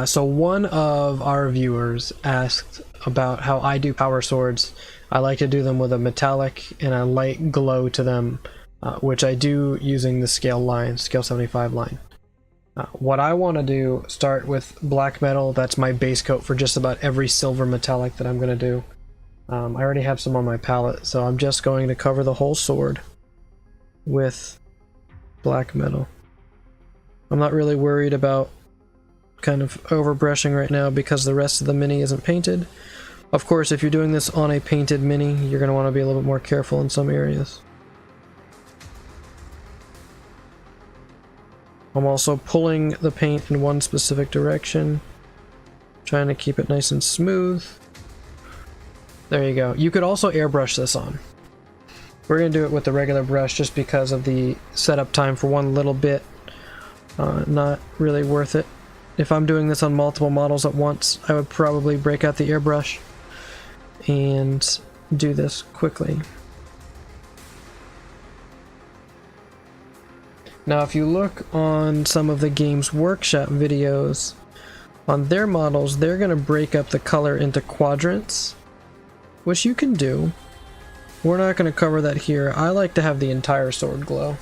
So one of our viewers asked about how I do power swords. I like to do them with a metallic and a light glow to them, which I do using the scale 75 line. What I want to do, start with black metal. That's my base coat for just about every silver metallic that I'm going to do. I already have some on my palette, so I'm just going to cover the whole sword with black metal. I'm not really worried about kind of overbrushing right now because the rest of the mini isn't painted. Of course, if you're doing this on a painted mini, you're going to want to be a little bit more careful in some areas. I'm also pulling the paint in one specific direction, trying to keep it nice and smooth. There you go. You could also airbrush this on. We're going to do it with the regular brush just because of the setup time for one little bit. Not really worth it. If I'm doing this on multiple models at once, I would probably break out the airbrush and do this quickly. Now if you look on some of the Games Workshop videos, on their models they're going to break up the color into quadrants, which you can do. We're not going to cover that here. I like to have the entire sword glow.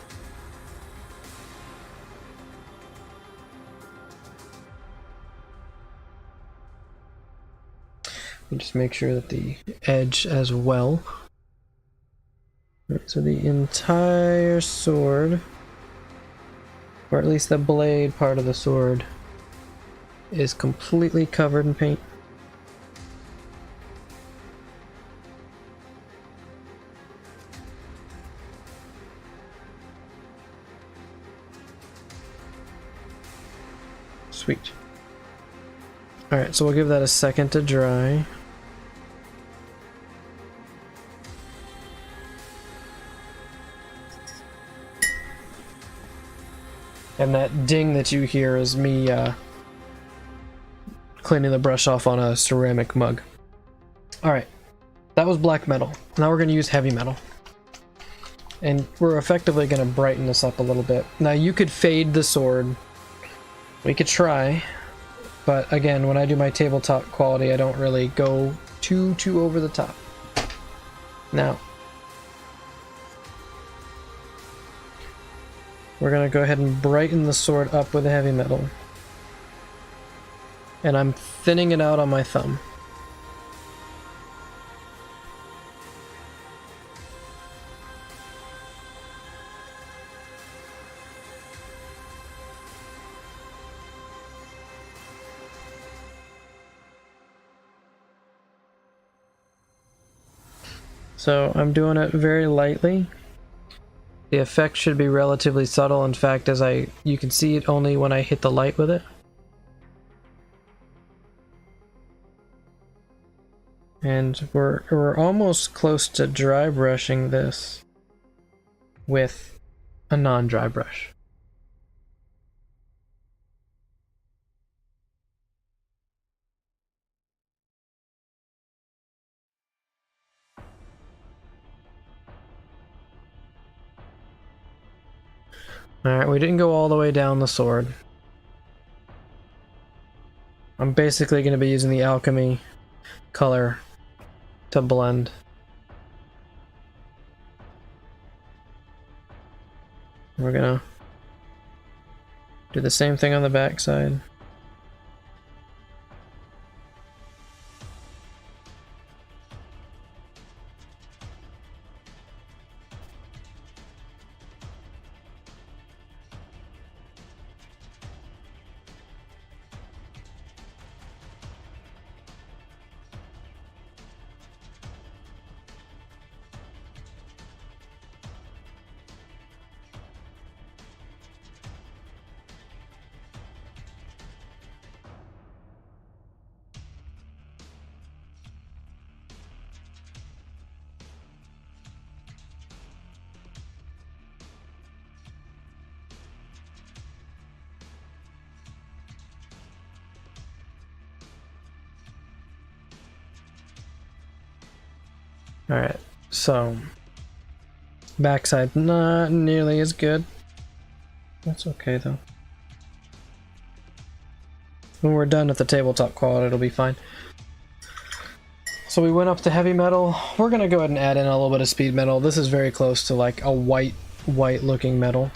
Just make sure that the edge as well. Right, so the entire sword, or at least the blade part of the sword, is completely covered in paint. Sweet. Alright, so we'll give that a second to dry. And that ding that you hear is me cleaning the brush off on a ceramic mug. Alright, that was black metal. Now we're going to use heavy metal. And we're effectively going to brighten this up a little bit. Now you could fade the sword. We could try. But again, when I do my tabletop quality, I don't really go too over the top. Now, we're going to go ahead and brighten the sword up with the heavy metal. And I'm thinning it out on my thumb. So I'm doing it very lightly. The effect should be relatively subtle. In fact, you can see it only when I hit the light with it. And we're almost close to dry brushing this with a non-dry brush. Alright, we didn't go all the way down the sword. I'm basically going to be using the alchemy color to blend. We're gonna do the same thing on the back side. Alright, so backside not nearly as good. That's okay though. When we're done at the tabletop quality, it'll be fine. So we went up to heavy metal. We're gonna go ahead and add in a little bit of speed metal. This is very close to like a white looking metal.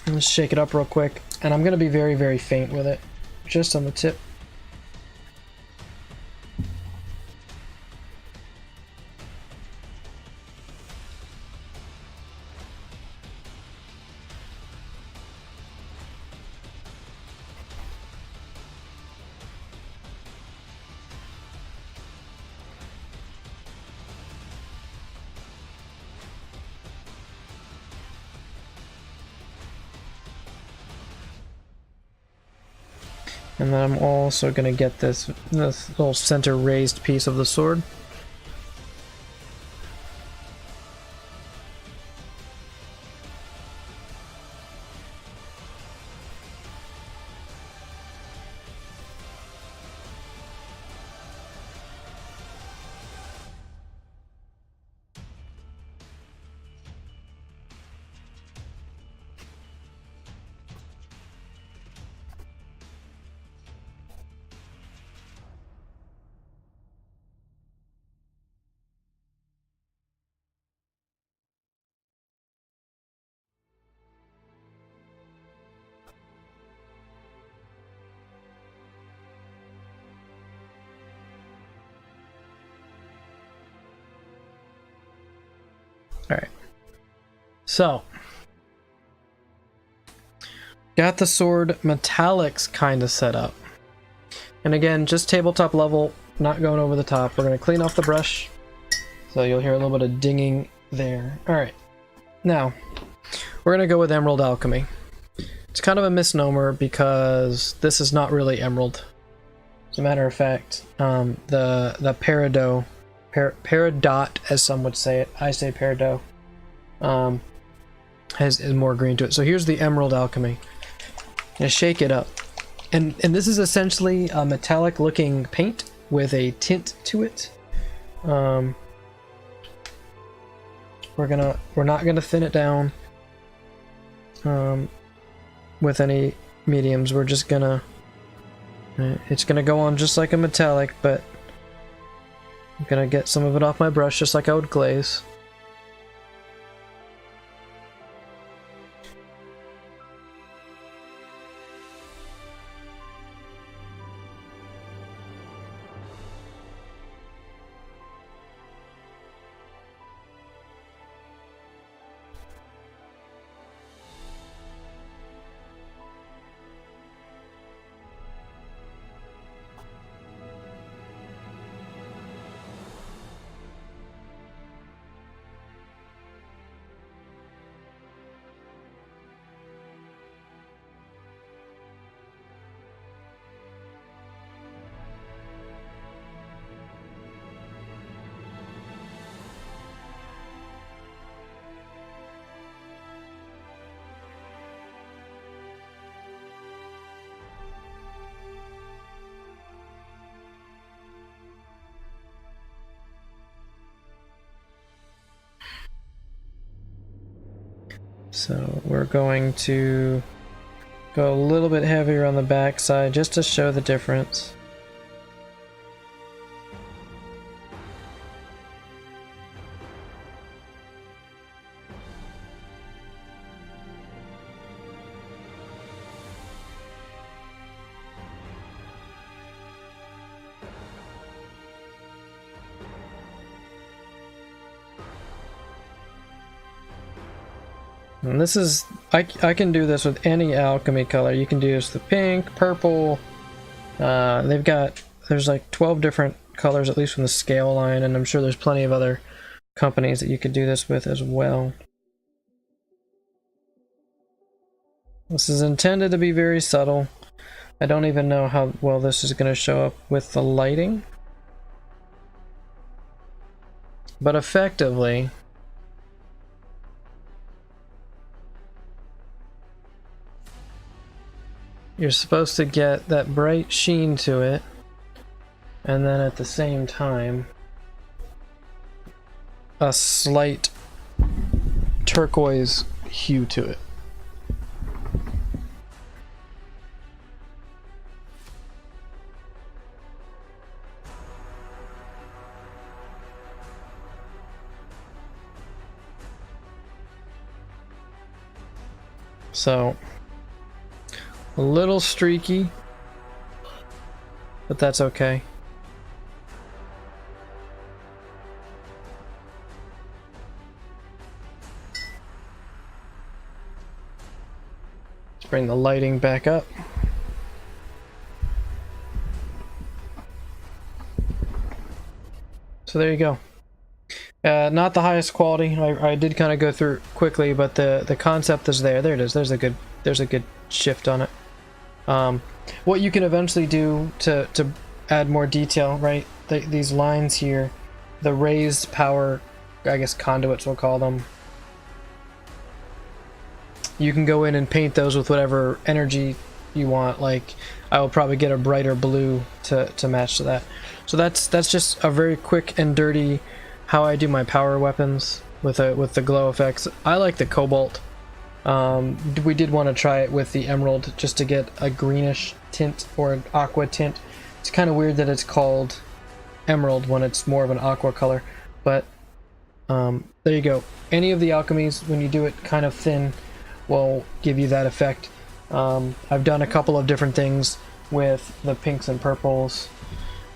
Let's shake it up real quick. And I'm gonna be very, very faint with it. Just on the tip. And then I'm also going to get this little center raised piece of the sword. Alright, so got the sword metallics kind of set up. And again, just tabletop level, not going over the top. We're going to clean off the brush, so you'll hear a little bit of dinging there. Alright, now we're going to go with Emerald Alchemy. It's kind of a misnomer because this is not really emerald. As a matter of fact, the peridot, as some would say it, I say peridot, is more green to it. So here's the Emerald Alchemy. Gonna shake it up, and this is essentially a metallic looking paint with a tint to it. We're not gonna thin it down with any mediums. We're just gonna it's gonna go on just like a metallic, but I'm gonna get some of it off my brush just like I would glaze. So we're going to go a little bit heavier on the back side just to show the difference. And this is, I can do this with any alchemy color. You can do this with pink, purple. There's like 12 different colors, at least from the scale line, and I'm sure there's plenty of other companies that you could do this with as well. This is intended to be very subtle. I don't even know how well this is going to show up with the lighting. But effectively, you're supposed to get that bright sheen to it, and then at the same time, a slight turquoise hue to it. So a little streaky, but that's okay. Let's bring the lighting back up. So there you go. Not the highest quality. I did kind of go through quickly, but the concept is there. There it is. There's a good shift on it. What you can eventually do to add more detail, right? These lines here, the raised power, I guess conduits we'll call them. You can go in and paint those with whatever energy you want. Like I will probably get a brighter blue to match to that. So that's just a very quick and dirty how I do my power weapons with the glow effects. I like the cobalt. We did want to try it with the emerald just to get a greenish tint or an aqua tint. It's kind of weird that it's called emerald when it's more of an aqua color, but there you go. Any of the alchemies, when you do it kind of thin, will give you that effect. I've done a couple of different things with the pinks and purples,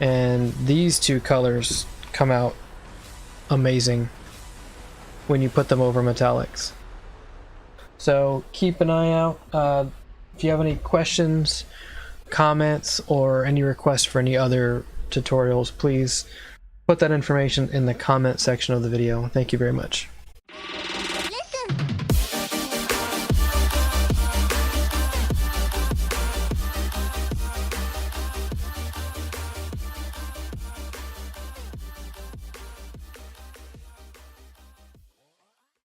and these two colors come out amazing when you put them over metallics. So keep an eye out. If you have any questions, comments, or any requests for any other tutorials, please put that information in the comment section of the video. Thank you very much.